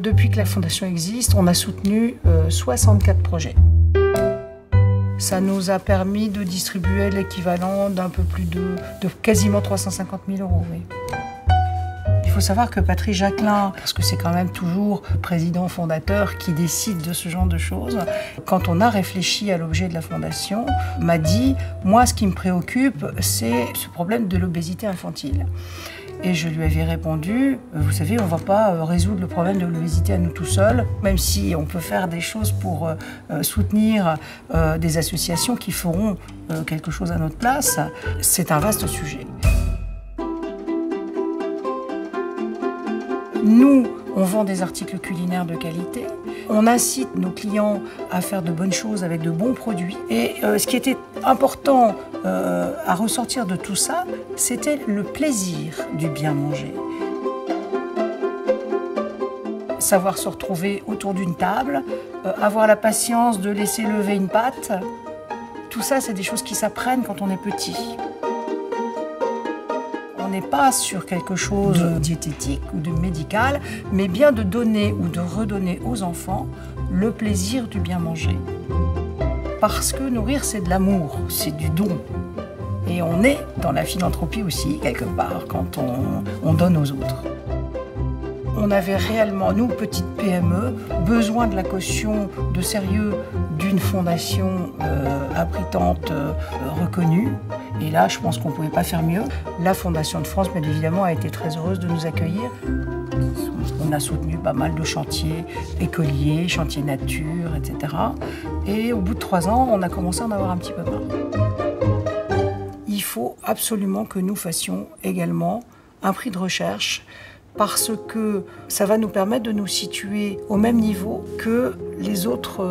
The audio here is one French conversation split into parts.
Depuis que la Fondation existe, on a soutenu 64 projets. Ça nous a permis de distribuer l'équivalent d'un peu plus de quasiment 350 000 €. Oui. Il faut savoir que Patrice Jacquelin, parce que c'est quand même toujours le président fondateur qui décide de ce genre de choses, quand on a réfléchi à l'objet de la Fondation, m'a dit « Moi, ce qui me préoccupe, c'est ce problème de l'obésité infantile ». Et je lui avais répondu, vous savez, on ne va pas résoudre le problème de l'obésité à nous tout seuls, même si on peut faire des choses pour soutenir des associations qui feront quelque chose à notre place. C'est un vaste sujet. Nous, on vend des articles culinaires de qualité. On incite nos clients à faire de bonnes choses avec de bons produits. Et ce qui était important à ressortir de tout ça, c'était le plaisir du bien manger. Savoir se retrouver autour d'une table, avoir la patience de laisser lever une pâte, tout ça, c'est des choses qui s'apprennent quand on est petit. On n'est pas sur quelque chose de diététique ou de médical, mais bien de donner ou de redonner aux enfants le plaisir du bien manger. Parce que nourrir, c'est de l'amour, c'est du don. Et on est dans la philanthropie aussi, quelque part, quand on donne aux autres. On avait réellement, nous, petites PME, besoin de la caution de sérieux d'une fondation abritante reconnue. Et là, je pense qu'on ne pouvait pas faire mieux. La Fondation de France, bien évidemment, a été très heureuse de nous accueillir. On a soutenu pas mal de chantiers écoliers, chantiers nature, etc. Et au bout de 3 ans, on a commencé à en avoir un petit peu marre. Il faut absolument que nous fassions également un prix de recherche parce que ça va nous permettre de nous situer au même niveau que les autres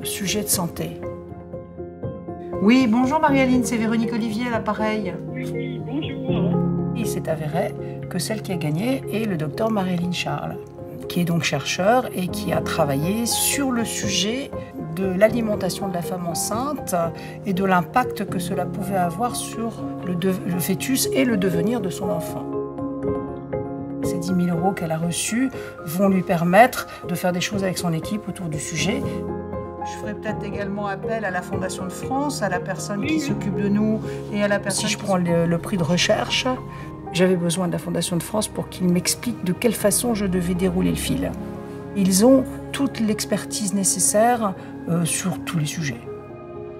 sujets de santé. Oui, bonjour Marie-Aline, c'est Véronique Olivier à l'appareil. Oui, bonjour. Il s'est avéré que celle qui a gagné est le docteur Marie-Aline Charles, qui est donc chercheur et qui a travaillé sur le sujet de l'alimentation de la femme enceinte et de l'impact que cela pouvait avoir sur le fœtus et le devenir de son enfant. Ces 10 000 € qu'elle a reçus vont lui permettre de faire des choses avec son équipe autour du sujet. Je ferai peut-être également appel à la Fondation de France, à la personne qui s'occupe de nous et à la personne. Si je prends le prix de recherche, j'avais besoin de la Fondation de France pour qu'ils m'expliquent de quelle façon je devais dérouler le fil. Ils ont toute l'expertise nécessaire sur tous les sujets.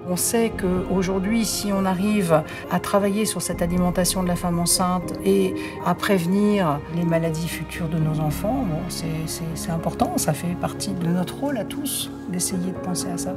On sait qu'aujourd'hui, si on arrive à travailler sur cette alimentation de la femme enceinte et à prévenir les maladies futures de nos enfants, bon, c'est important, ça fait partie de notre rôle à tous d'essayer de penser à ça.